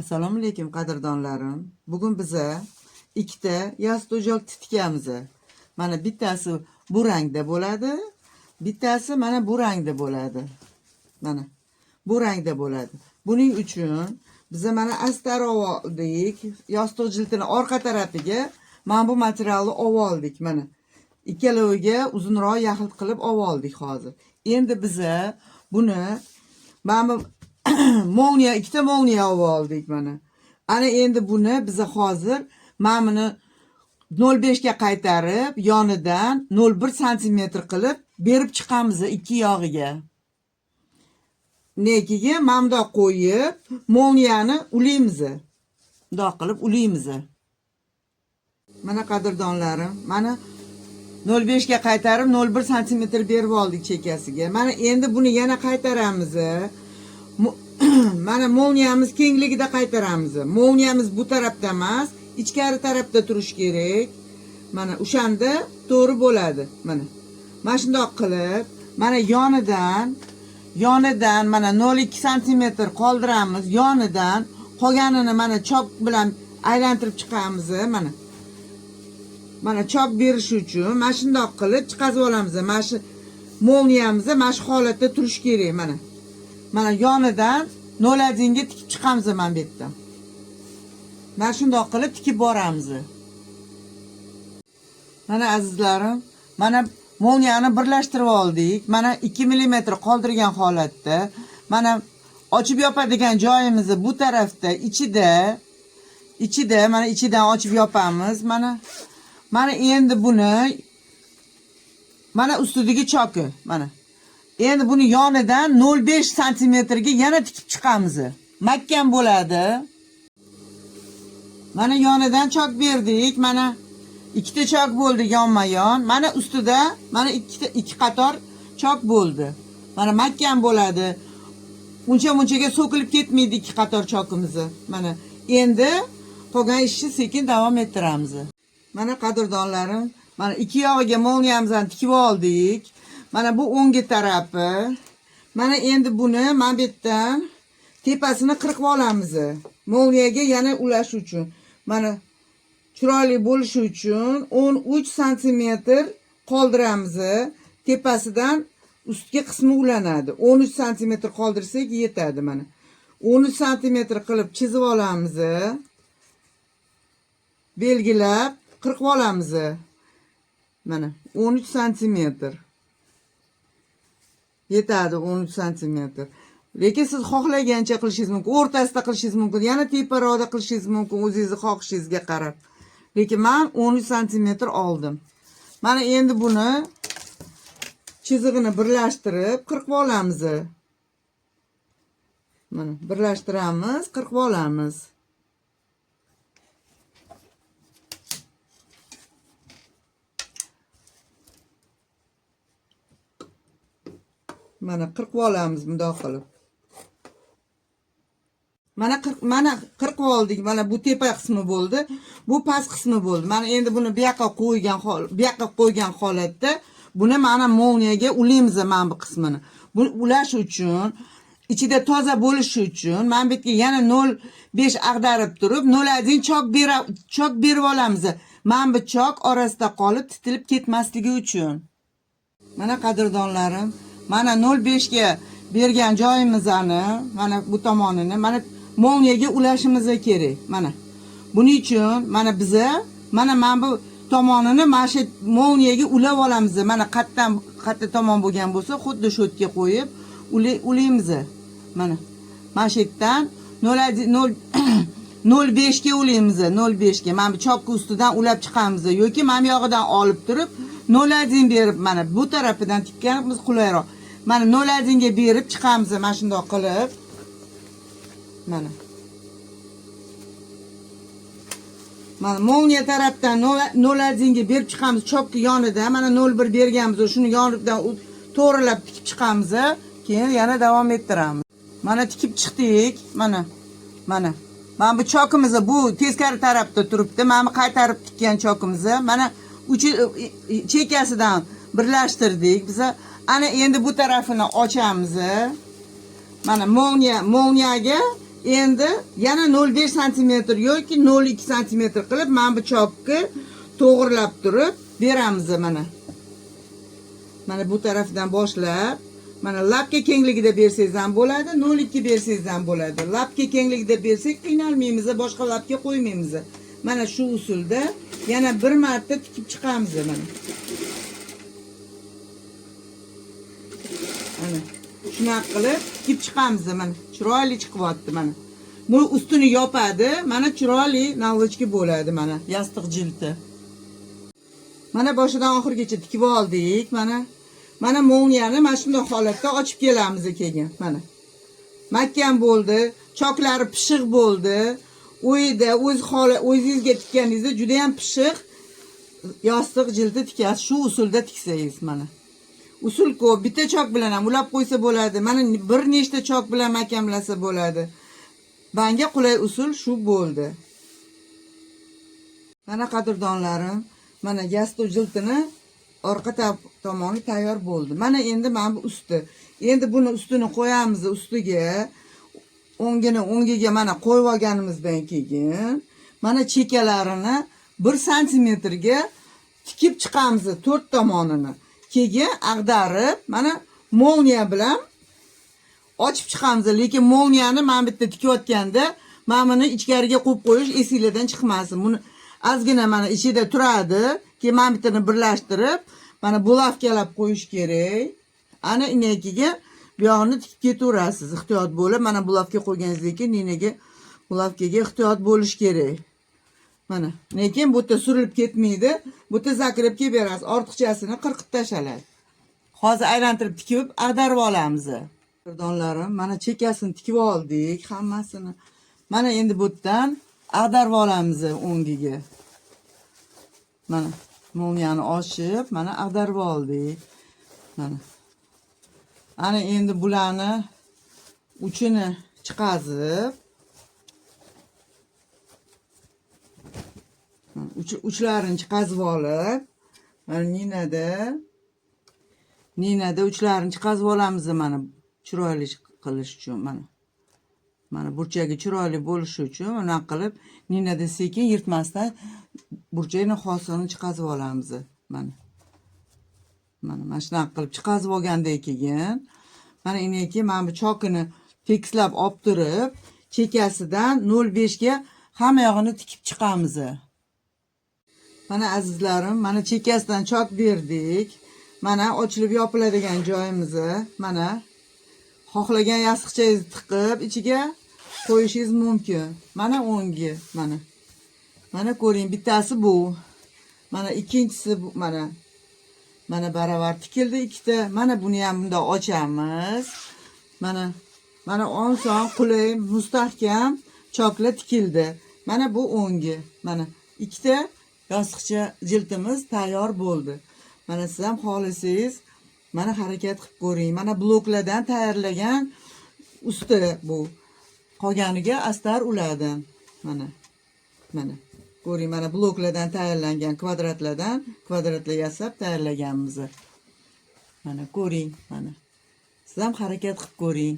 Assalomu alaykum qadrdonlarim. Bugun biza ikkita yastojol titkamiz. Mana bittasi bu rangda bo'ladi, bittasi mana bu rangda bo'ladi. Mana bu rangda bo'ladi. Buning uchun biza mana astar oldik, yostiq jildini orqa tarafiga mana bu materialni oldik. Mana ikkaloviga uzunroq yaxlit qilib oldik hozir. Endi biza buni mana molniya, ikkita molniya oldik mana. Ana endi buni biza hozir mana buni 0.5 ga qaytarib, yonidan 0.1 sm qilib berib chiqamiz ikki yog'iga. Nekiga mana bundoq qo'yib, molniyani ulaymiz. Bundoq qilib ulaymiz. Mana qadrdonlarim, mana 0.5 ga qaytarib 0.1 sm berib oldik chekkasiga. Mana endi buni yana qaytaramiz. Mana molniyamiz kengligida qaytaramiz. Molniyamiz bu tarafda emas, ichkari tarafda turish kerak. Mana o'shanda to'g'ri bo'ladi. Mana shundoq qilib, mana yonidan mana 0.2 sm qoldiramiz. Yonidan qolganini mana chop bilan aylantirib chiqamiz. Mana chop berish uchun mana shundoq qilib chiqazib olamiz. Mana shu molniyamiz mana shu holatda turish kerak. Mana yonidan 0.1 ga tikib chiqamiz mana bu yerdan. Mana shundoq qilib tikib boramiz. Mana azizlarim, mana molniyani birlashtirib oldik. Mana 2 mm qoldirgan holatda. Mana ochib yopadigan joyimiz bu tarafda, ichida mana ichidan ochib yopamiz. Mana endi buni mana ustidagi choki mana. Endi buni yonidan 0.5 sm ga yana tikib chiqamiz. Mahkam bo'ladi. Mana yonidan chok berdik. Mana ikkita chok bo'ldi yonma-yon. Mana ustida mana ikki qator chok bo'ldi. Mana mahkam bo'ladi. Munchaga so'kilib ketmaydi ikki qator chokimiz. Mana endi qolgan ishni sekin davom ettiramiz. Mana qadrdonlarim, mana ikki yog'iga molniyamizni tikib oldik. Mana bu o'ngi tarafi. Mana endi buni mana bu yerdan tepasini qirqib olamiz. Molniyaga yana ulash uchun. Mana chiroyli bo'lishi uchun 13 sm qoldiramiz. Tepasidan ustki qismi ulanadi. 13 sm qoldirsak yetadi mana. 13 sm qilib chizib olamiz. Belgilab qirqib olamiz. Mana 13 sm. Yetadi 13 sm. Lekin siz xohlagancha qilishingiz mumkin, o'rtasida qilishingiz mumkin, yana teparoqda qilishingiz mumkin, o'zingizning xohishingizga qarab. Lekin men 13 sm oldim. Mana endi buni chizig'ini birlashtirib qirqib olamiz. Mana birlashtiramiz, qirqib olamiz. Mana qirqib olamiz bundoq qilib. Mana qirqib oldik. Mana bu tepa qismi bo'ldi, bu past qismi bo'ldi. Mana endi buni bu yoqqa qo'ygan holatda buni mana molniyaga ulaymiz mana bu qismini. Buni ulash uchun, ichida toza bo'lishi uchun mana bu yerga yana 0.5 ag'darib turib, 0.1 chok berib olamiz. Mana bu chok orasida qolib titilib ketmasligi uchun. Mana qadrdonlarim, mana 0.5 ga bergan joyimizni, mana bu tomonini mana molniyaga ulashimiz kerak. Mana buning uchun mana biza mana bu tomonini mana shu molniyaga ulab olamiz. Mana qatta tomon bo'lgan bo'lsa, xuddi shu yerga qo'yib ulaymiz. Mana shu yerdan 0.5 ga ulaymiz. 0.5 ga mana bu chokka ustidan ulab chiqamiz yoki mana bu yog'idan olib turib 0.1 berib mana bu tarafidan tikkanimiz qulayroq. Mana 0.1 ga berib chiqamiz mana shundoq qilib. Mana molniya tarafdan 0.1 ga berib chiqamiz chokka yonida. Mana 0.1 berganmiz, shuni yonidan to'g'rilab tikib chiqamiz. Keyin yana davom ettiramiz. Mana tikib chiqdik. Mana bu chokimiz bu teskari tarafda turibdi. Mana bu qaytarib tikkan chokimiz. Mana chekkasidan birlashtirdik biz. Ana endi bu tarafini ochamiz. Mana molniyaga Endi yana 0,5 sm yoki 0,2 sm qilib mana bu chopga to'g'rilab turib beramiz mana. Mana bu tarafdan boshlab, mana lapka kengligida bersangiz ham bo'ladi, 0,2 bersangiz ham bo'ladi. Lapka kengligida bersak qiynalmaymiz, boshqa lapka qo'ymaymiz. Mana shu usulda yana bir marta tikib chiqamiz mana. Mana shunaqa qilib tikib chiqamiz mana. Chiroyli chiqyapti mana. Bu ustini yopadi, mana chiroyli navlochka bo'ladi mana, yostiq jildi. Mana boshidan oxirigacha tikib oldik, mana. Mana mo'niyani mana shunday holatda ochib kelamiz keyin, mana. Mahkam bo'ldi, choklari pishiq bo'ldi. Uyda o'zingizga tikkaningizda juda ham pishiq yostiq jildi tikasiz. Shu usulda tiksangiz mana. Usul ko'p, bitta chok bilan ham ulab qo'ysa bo'ladi. Mana bir nechta chok bilan mahkamlasa bo'ladi. Menga qulay usul shu bo'ldi. Mana qadrdonlarim, mana yostiq jildini orqa tomoni tayyor bo'ldi. Mana endi mana bu usti. Endi buni ustini qo'yamiz ustiga. O'ngiga mana qo'yib olganimizdan keyin mana chekalarini 1 sm ga tikib chiqamiz 4 tomonini. Keyin ag'darib mana molniya bilan ochib chiqamiz. Lekin molniyani men bitta tikayotganda men buni ichkariga qo'yib qo'yish esingizdan chiqmasin. Buni ozgina mana ichida turadi. Keyin men bittani birlashtirib mana bulavkalab qo'yish kerak. Ana inekiga bu yoqni tikib ketaverasiz. Ehtiyot bo'lib, mana bulavka qo'yganingizdan keyin ninaga bulavkaga ehtiyot bo'lish kerak. Mana, lekin bu yerda surilib ketmaydi. Bu yerda zakrib kelaverasiz. Ortiqchasini qirqib tashaladi. Hozir aylantirib tikib ag'darib olamiz. Qadrdonlarim, mana chekasini tikib oldik, hammasini. Mana endi bu yerdan ag'darib olamiz o'ngiga. Mana molniyani ochib, mana ag'darib oldik. Mana. Ana endi bularni uchini chiqazib, uchlarini chiqazib olib, mana ninada uchlarini chiqazib olamiz mana chiroyli qilish uchun mana. Mana burchagi chiroyli bo'lishi uchun buni qilib ninada sekin yirtmasdan burchagini hosini chiqazib olamiz mana. Mana shunaqa qilib chiqazib olgandan keyin mana ineki mana bu chokini tekislab olib turib, chekasidan 0,5 ga hamma yog'ini tikib chiqamiz. Mana azizlarim, mana chekasidan chok berdik. Mana ochilib yopiladigan joyimiz. Mana xohlagan yostiqchangizni tiqib ichiga qo'yishingiz mumkin. Mana o'ngi, mana. Mana ko'ring, bittasi bu. Mana ikkinchisi bu, mana. Mana baravar tikildi ikkita. Mana buni ham bunda ochamiz. Mana oson, qulay, mustahkam chokla tikildi. Mana bu o'ngi. Mana ikkita yostiqcha jildimiz tayyor bo'ldi. Mana siz ham xohlasangiz mana harakat qilib ko'ring. Mana bloklardan tayyorlagan usti bu. Qolganiga astar uladi. Mana. Ko'ring, mana bloklardan tayyorlangan kvadratlar yasab tayyorlaganmiz. Mana ko'ring, mana. Siz ham harakat qilib ko'ring.